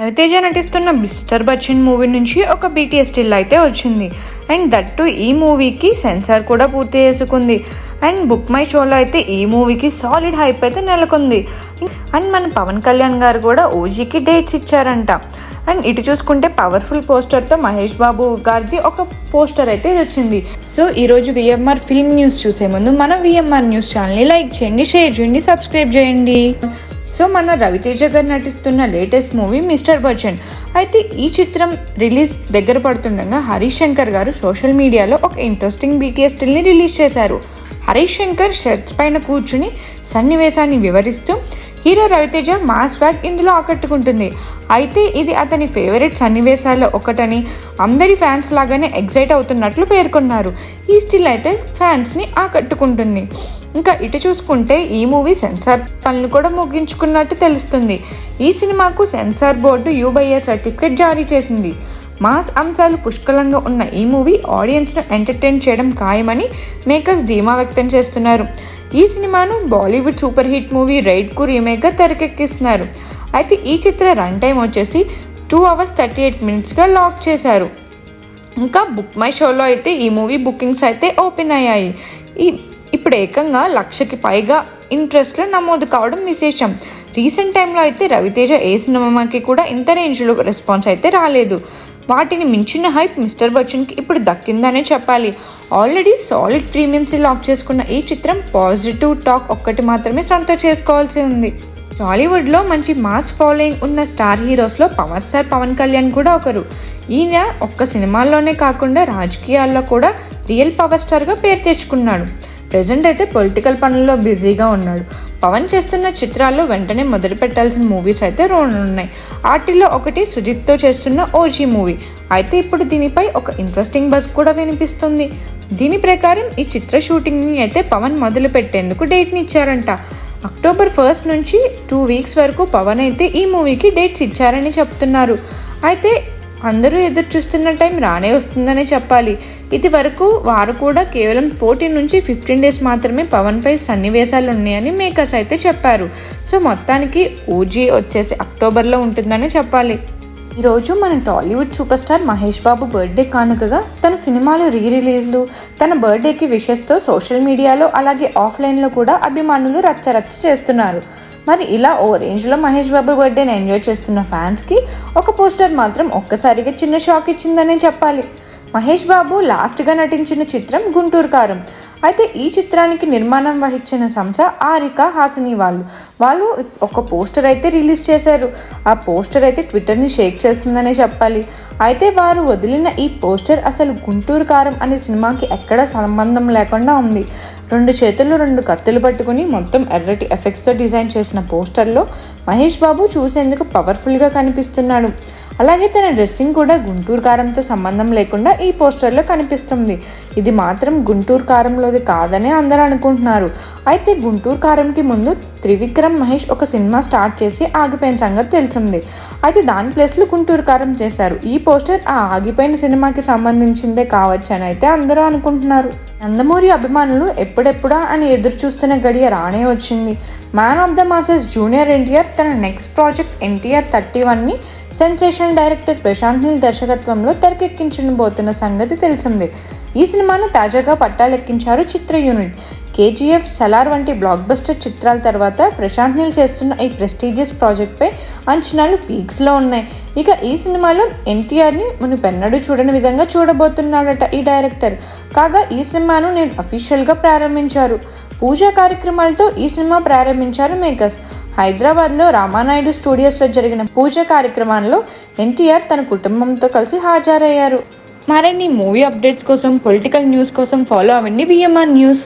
రవితేజ నటిస్తున్న mister Bachchan movie నుంచి ఒక BTS స్టిల్ అయితే వచ్చింది. అండ్ దట్టు ఈ మూవీకి సెన్సార్ కూడా పూర్తి చేసుకుంది. అండ్ బుక్ మై షోలో అయితే ఈ మూవీకి సాలిడ్ హైప్ అయితే నెలకొంది. అండ్ మన పవన్ కళ్యాణ్ గారు కూడా ఓజీకి డేట్స్ ఇచ్చారంట. అండ్ ఇటు చూసుకుంటే పవర్ఫుల్ పోస్టర్తో మహేష్ బాబు గారిది ఒక పోస్టర్ అయితే వచ్చింది. సో ఈరోజు VMR ఫిల్మ్ న్యూస్ చూసే ముందు మన VMR న్యూస్ ఛానల్ని లైక్ చేయండి, షేర్ చేయండి, సబ్స్క్రైబ్ చేయండి. సో మన రవితేజ గారు నటిస్తున్న లేటెస్ట్ మూవీ మిస్టర్ బచ్చన్. అయితే ఈ చిత్రం రిలీజ్ దగ్గర పడుతుండగా హరీష్ శంకర్ గారు సోషల్ మీడియాలో ఒక ఇంట్రెస్టింగ్ BTS స్టిల్ని రిలీజ్ చేశారు. హరీష్ శంకర్ షర్ట్స్ పైన కూర్చుని సన్నివేశాన్ని వివరిస్తూ హీరో రవితేజ మాస్ స్వాగ్ ఇందులో ఆకట్టుకుంటుంది. అయితే ఇది అతని ఫేవరెట్ సన్నివేశాల్లో ఒకటని, అందరి ఫ్యాన్స్ లాగానే ఎగ్జైట్ అవుతున్నట్లు పేర్కొన్నారు. ఈ స్టిల్ అయితే ఫ్యాన్స్ని ఆకట్టుకుంటుంది. ఇంకా ఇటు చూసుకుంటే ఈ మూవీ సెన్సార్ పనులు కూడా ముగించుకున్నట్టు తెలుస్తుంది. ఈ సినిమాకు సెన్సార్ బోర్డు U/A సర్టిఫికేట్ జారీ చేసింది. మాస్ అంశాలు పుష్కలంగా ఉన్న ఈ మూవీ ఆడియన్స్ను ఎంటర్టైన్ చేయడం ఖాయమని మేకర్స్ ధీమా వ్యక్తం చేస్తున్నారు. ఈ సినిమాను బాలీవుడ్ సూపర్ హిట్ మూవీ రైడ్కు రీమేక్గా తెరకెక్కిస్తున్నారు. అయితే ఈ చిత్ర రన్ టైం వచ్చేసి 2 hours 38 minutes లాక్ చేశారు. ఇంకా బుక్ మై షోలో అయితే ఈ మూవీ బుకింగ్స్ అయితే ఓపెన్ అయ్యాయి. ఇప్పుడు ఏకంగా 1,00,000కి పైగా ఇంట్రెస్ట్లు నమోదు కావడం విశేషం. రీసెంట్ టైంలో అయితే రవితేజ ఏ సినిమాకి కూడా ఇంత రేంజ్లో రెస్పాన్స్ అయితే రాలేదు. వాటిని మించిన హైప్ మిస్టర్ బచ్చన్కి ఇప్పుడు దక్కిందనే చెప్పాలి. ఆల్రెడీ సాలిడ్ ప్రీమియన్సీ లాక్ చేసుకున్న ఈ చిత్రం పాజిటివ్ టాక్ ఒక్కటి మాత్రమే సొంతం చేసుకోవాల్సి ఉంది. టాలీవుడ్లో మంచి మాస్ ఫాలోయింగ్ ఉన్న స్టార్ హీరోస్లో పవర్ స్టార్ పవన్ కళ్యాణ్ కూడా ఒకరు. ఈయన ఒక్క సినిమాల్లోనే కాకుండా రాజకీయాల్లో కూడా రియల్ పవర్ స్టార్గా పేరు తెచ్చుకున్నాడు. ప్రెజెంట్ అయితే పొలిటికల్ పనుల్లో బిజీగా ఉన్నాడు. పవన్ చేస్తున్న చిత్రాల్లో వెంటనే మొదలు పెట్టాల్సిన మూవీస్ అయితే 2 ఉన్నాయి. వాటిల్లో ఒకటి సుజిత్తో చేస్తున్న ఓజీ మూవీ. అయితే ఇప్పుడు దీనిపై ఒక ఇంట్రెస్టింగ్ బజ్ కూడా వినిపిస్తుంది. దీని ప్రకారం ఈ చిత్ర షూటింగ్ని అయితే పవన్ మొదలు పెట్టేందుకు డేట్ని ఇచ్చారంట. October 1st నుంచి 2 weeks వరకు పవన్ అయితే ఈ మూవీకి డేట్స్ ఇచ్చారని చెప్తున్నారు. అయితే అందరూ ఎదురు చూస్తున్న టైం రానే వస్తుందనే చెప్పాలి. ఇది వరకు వారు కూడా కేవలం 14 నుంచి 15 days మాత్రమే పవన్పై సన్నివేశాలు ఉన్నాయని మేకర్స్ అయితే చెప్పారు. సో మొత్తానికి ఓజీ వచ్చేసి అక్టోబర్లో ఉంటుందని చెప్పాలి. ఈరోజు మన Tollywood super star Mahesh Babu birthday కానుకగా తన సినిమాలు రిలీజ్లు, తన బర్త్డేకి విషెస్తో సోషల్ మీడియాలో అలాగే ఆఫ్లైన్లో కూడా అభిమానులు రచ్చరచ్చ చేస్తున్నారు. మరి ఇలా ఓ రేంజ్లో మహేష్ బాబు బర్త్డేని ఎంజాయ్ చేస్తున్న ఫ్యాన్స్కి ఒక పోస్టర్ మాత్రం ఒక్కసారిగా చిన్న షాక్ ఇచ్చిందనే చెప్పాలి. మహేష్ బాబు లాస్ట్గా నటించిన చిత్రం గుంటూరు కారం. అయితే ఈ చిత్రానికి నిర్మాణం వహించిన సంస్థ ఆరిక హాసిని వాళ్ళు ఒక పోస్టర్ అయితే రిలీజ్ చేశారు. ఆ పోస్టర్ అయితే ట్విట్టర్ని షేక్ చేస్తుందనే చెప్పాలి. అయితే వారు వదిలిన ఈ పోస్టర్ అసలు గుంటూరు కారం అనే సినిమాకి ఎక్కడా సంబంధం లేకుండా ఉంది. 2 చేతులు 2 కత్తులు పట్టుకుని మొత్తం ఎర్రటి ఎఫెక్ట్స్తో డిజైన్ చేసిన పోస్టర్లో మహేష్ బాబు చూసేందుకు పవర్ఫుల్గా కనిపిస్తున్నాడు. అలాగే తన డ్రెస్సింగ్ కూడా గుంటూరు కారంతో సంబంధం లేకుండా ఈ పోస్టర్లో కనిపిస్తుంది. ఇది మాత్రం గుంటూరు కారంలోది కాదని అందరూ అనుకుంటున్నారు. అయితే గుంటూరు కారంకి ముందు త్రివిక్రమ్ మహేష్ ఒక సినిమా స్టార్ట్ చేసి ఆగిపోయిన సంగతి తెలిసింది. అయితే దాని ప్లేస్లో గుంటూరు కారం చేశారు. ఈ పోస్టర్ ఆ ఆగిపోయిన సినిమాకి సంబంధించిందే కావచ్చని అయితే అందరూ అనుకుంటున్నారు. నందమూరి అభిమానులు ఎప్పుడెప్పుడా అని ఎదురు చూస్తున్న గడియ రానే వచ్చింది. Man of the masses junior NTR తన నెక్స్ట్ ప్రాజెక్ట్ NTR 31ని సెన్సేషనల్ డైరెక్టర్ ప్రశాంత్ నీల్ దర్శకత్వంలో తెరకెక్కించబోతున్న సంగతి తెలిసిందే. ఈ సినిమాను తాజాగా పట్టాలెక్కించారు చిత్ర యూనిట్. KGF, సలార్ వంటి బ్లాక్ బస్టర్ చిత్రాల తర్వాత ప్రశాంత్ నీల్ చేస్తున్న ఈ ప్రెస్టీజియస్ ప్రాజెక్ట్పై అంచనాలు పీక్స్లో ఉన్నాయి. ఇక ఈ సినిమాలో NTRని మునుపెన్నడూ చూడని విధంగా చూడబోతున్నాడట ఈ డైరెక్టర్. కాగా ఈ సినిమాను నేను అఫీషియల్గా ప్రారంభించారు. పూజా కార్యక్రమాలతో ఈ సినిమా ప్రారంభించారు మేకర్స్. హైదరాబాద్లో రామానాయుడు స్టూడియోస్లో జరిగిన పూజా కార్యక్రమాల్లో NTR తన కుటుంబంతో కలిసి హాజరయ్యారు. మరిన్ని మూవీ అప్డేట్స్ కోసం, పొలిటికల్ న్యూస్ కోసం ఫాలో అవ్వండి VMR న్యూస్.